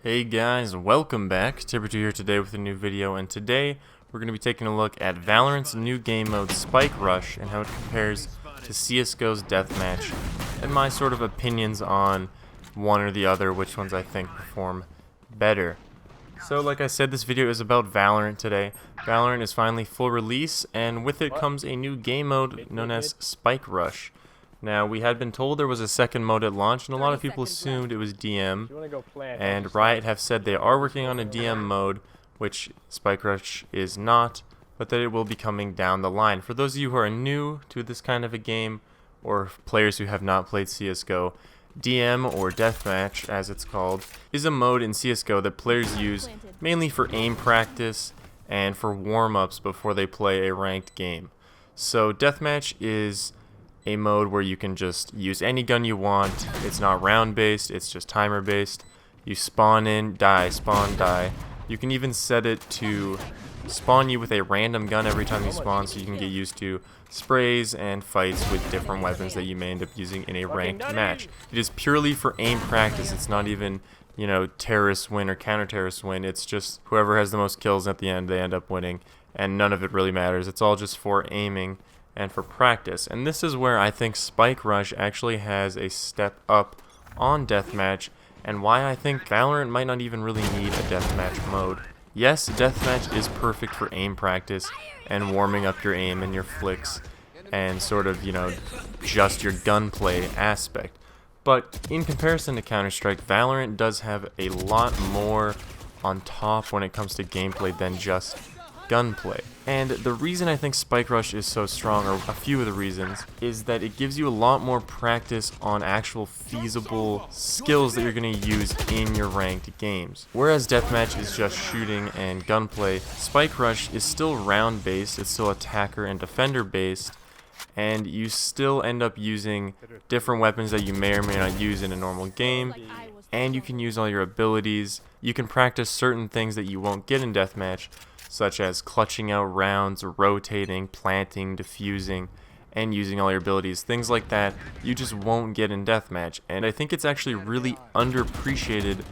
Hey guys, welcome back. Tipper2 here today with a new video, and today we're going to be taking a look at Valorant's new game mode Spike Rush and how it compares to CSGO's Deathmatch, and my sort of opinions on one or the other, which ones I think perform better. So like I said, this video is about Valorant today. Valorant is finally full release, and with it comes a new game mode known as Spike Rush. Now, we had been told there was a second mode at launch, and a lot of people assumed it was DM, and Riot have said they are working on a DM mode, which Spike Rush is not, but that it will be coming down the line. For those of you who are new to this kind of a game, or players who have not played CSGO, DM, or Deathmatch as it's called, is a mode in CSGO that players use mainly for aim practice and for warm-ups before they play a ranked game. So Deathmatch is a mode where you can just use any gun you want. It's not round based, it's just timer based. You spawn in, die, spawn, die. You can even set it to spawn you with a random gun every time you spawn, so you can get used to sprays and fights with different weapons that you may end up using in a ranked match. It is purely for aim practice. It's not even, you know, terrorists win or counter-terrorists win. It's just whoever has the most kills at the end, they end up winning, and none of it really matters. It's all just for aiming and for practice. And this is where I think Spike Rush actually has a step up on Deathmatch, and why I think Valorant might not even really need a Deathmatch mode. Yes, Deathmatch is perfect for aim practice and warming up your aim and your flicks and sort of, you know, just your gunplay aspect. But in comparison to Counterstrike, Valorant does have a lot more on top when it comes to gameplay than just gunplay. And the reason I think Spike Rush is so strong, or a few of the reasons, is that it gives you a lot more practice on actual feasible skills that you're going to use in your ranked games. Whereas Deathmatch is just shooting and gunplay, Spike Rush is still round based, it's still attacker and defender based, and you still end up using different weapons that you may or may not use in a normal game, and you can use all your abilities. You can practice certain things that you won't get in Deathmatch, such as clutching out rounds, rotating, planting, defusing, and using all your abilities. Things like that you just won't get in Deathmatch. And I think it's actually really underappreciated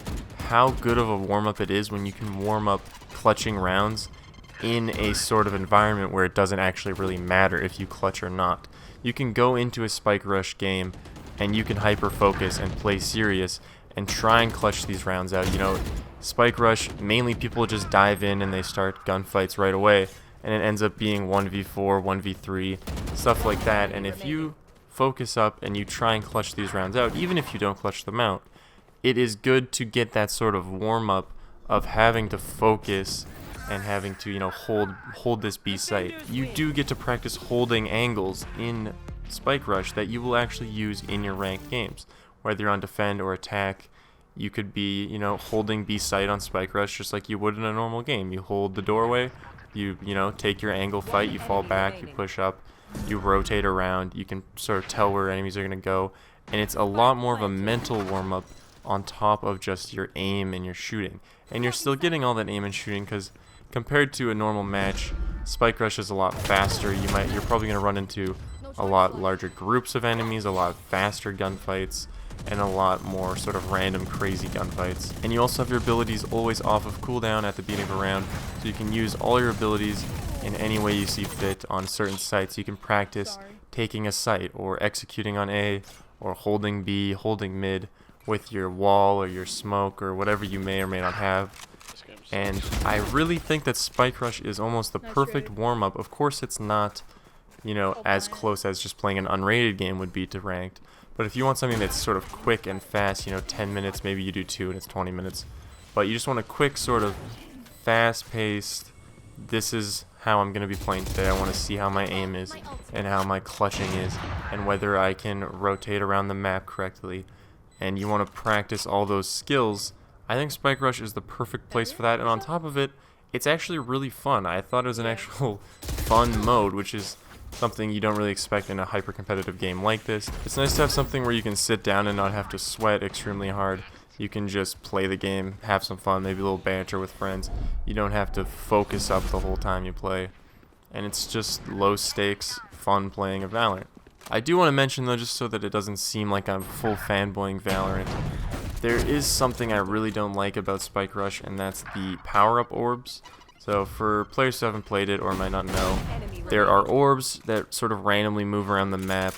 how good of a warm-up it is when you can warm up clutching rounds in a sort of environment where it doesn't actually really matter if you clutch or not. You can go into a Spike Rush game and you can hyper-focus and play serious and try and clutch these rounds out. You know, Spike Rush, mainly people just dive in and they start gunfights right away, and it ends up being 1v4, 1v3, stuff like that. And if you focus up and you try and clutch these rounds out, even if you don't clutch them out, it is good to get that sort of warm-up of having to focus and having to, you know, hold this B site. You do get to practice holding angles in Spike Rush that you will actually use in your ranked games, whether you're on defend or attack. You could be, you know, holding B site on Spike Rush just like you would in a normal game. You hold the doorway, you know, take your angle fight, you fall back, you push up, you rotate around, you can sort of tell where enemies are going to go, and it's a lot more of a mental warm-up on top of just your aim and your shooting. And you're still getting all that aim and shooting because compared to a normal match, Spike Rush is a lot faster. You're probably going to run into a lot larger groups of enemies, a lot faster gunfights, and a lot more sort of random crazy gunfights. And you also have your abilities always off of cooldown at the beginning of a round, so you can use all your abilities in any way you see fit on certain sites. You can practice taking a site, or executing on A, or holding B, holding mid with your wall or your smoke or whatever you may or may not have. And I really think that Spike Rush is almost the perfect warm-up. Of course it's not, you know, as close as just playing an unrated game would be to ranked. But if you want something that's sort of quick and fast, you know, 10 minutes, maybe you do 2 and it's 20 minutes. But you just want a quick sort of fast-paced, this is how I'm going to be playing today. I want to see how my aim is and how my clutching is and whether I can rotate around the map correctly. And you want to practice all those skills. I think Spike Rush is the perfect place for that. And on top of it, it's actually really fun. I thought it was an actual fun mode, which is something you don't really expect in a hyper-competitive game like this. It's nice to have something where you can sit down and not have to sweat extremely hard. You can just play the game, have some fun, maybe a little banter with friends. You don't have to focus up the whole time you play. And it's just low stakes, fun playing of Valorant. I do want to mention though, just so that it doesn't seem like I'm full fanboying Valorant, there is something I really don't like about Spike Rush, and that's the power-up orbs. So for players who haven't played it or might not know, there are orbs that sort of randomly move around the map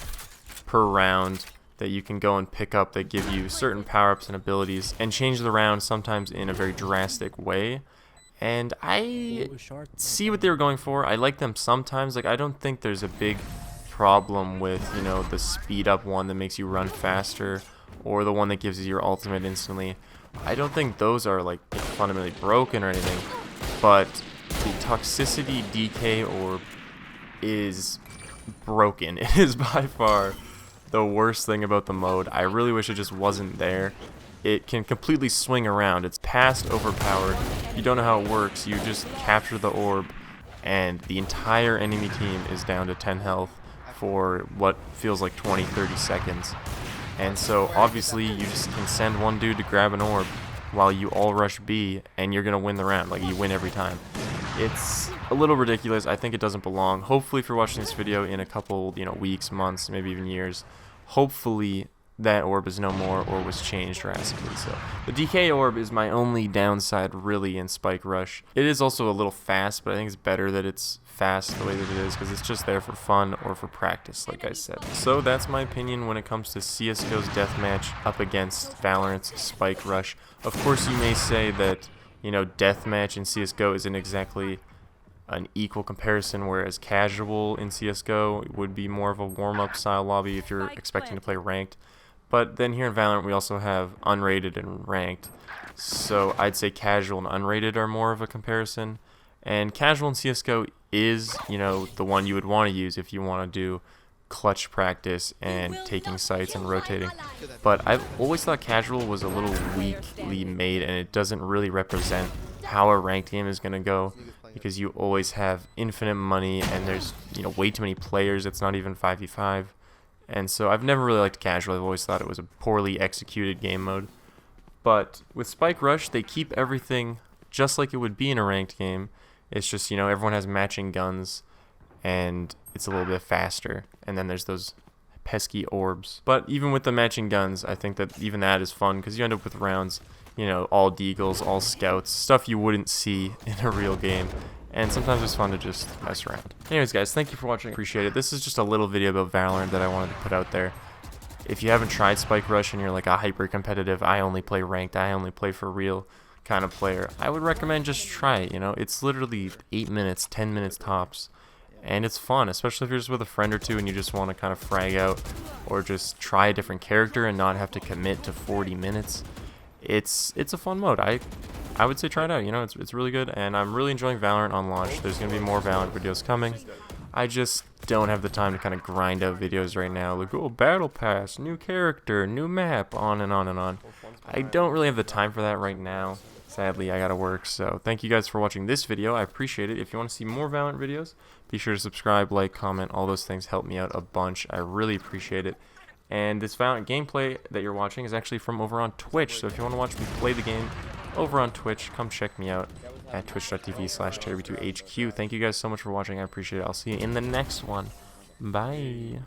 per round that you can go and pick up that give you certain power-ups and abilities and change the round sometimes in a very drastic way. And I see what they were going for. I like them sometimes. Like, I don't think there's a big problem with, you know, the speed up one that makes you run faster or the one that gives you your ultimate instantly. I don't think those are like fundamentally broken or anything, but the toxicity DK orb is broken. It is by far the worst thing about the mode. I really wish it just wasn't there. It can completely swing around. It's past overpowered. You don't know how it works. You just capture the orb and the entire enemy team is down to 10 health for what feels like 20-30 seconds. And so obviously you just can send one dude to grab an orb while you all rush B and you're gonna win the round. Like, you win every time. It's a little ridiculous. I think it doesn't belong. Hopefully, if you're watching this video in a couple, you know, weeks, months, maybe even years, hopefully that orb is no more or was changed drastically. So the DK orb is my only downside really in Spike Rush. It is also a little fast, but I think it's better that it's fast the way that it is because it's just there for fun or for practice, like I said. So that's my opinion when it comes to CSGO's Deathmatch up against Valorant's Spike Rush. Of course, you may say that, you know, Deathmatch in CSGO isn't exactly an equal comparison, whereas casual in CSGO would be more of a warm-up style lobby if you're expecting to play ranked. But then here in Valorant we also have unrated and ranked, so I'd say casual and unrated are more of a comparison. And casual in CSGO is, you know, the one you would want to use if you want to do clutch practice and taking sites and rotating. But I've always thought casual was a little weakly made, and it doesn't really represent how a ranked game is going to go, because you always have infinite money and there's, you know, way too many players. It's not even 5v5. And so I've never really liked casual. I've always thought it was a poorly executed game mode. But with Spike Rush, they keep everything just like it would be in a ranked game. It's just, you know, everyone has matching guns and it's a little bit faster. And then there's those pesky orbs. But even with the matching guns, I think that even that is fun because you end up with rounds, you know, all deagles, all scouts, stuff you wouldn't see in a real game. And sometimes it's fun to just mess around. Anyways, guys, thank you for watching. I appreciate it. This is just a little video about Valorant that I wanted to put out there. If you haven't tried Spike Rush and you're like a hyper-competitive, I only play ranked, I only play for real kind of player, I would recommend just try it, you know? It's literally 8 minutes, 10 minutes tops. And it's fun, especially if you're just with a friend or two and you just want to kind of frag out or just try a different character and not have to commit to 40 minutes. It's a fun mode. I would say try it out. You know, it's really good, and I'm really enjoying Valorant on launch. There's gonna be more Valorant videos coming. I just don't have the time to kind of grind out videos right now. Like, oh, battle pass, new character, new map, on and on and on. I don't really have the time for that right now. Sadly, I gotta work. So thank you guys for watching this video. I appreciate it. If you want to see more Valorant videos, be sure to subscribe, like, comment. All those things help me out a bunch. I really appreciate it. And this Valorant gameplay that you're watching is actually from over on Twitch. So if you want to watch me play the game over on Twitch, come check me out at twitch.tv/terry2hq. Thank you guys so much for watching. I appreciate it. I'll see you in the next one. Bye.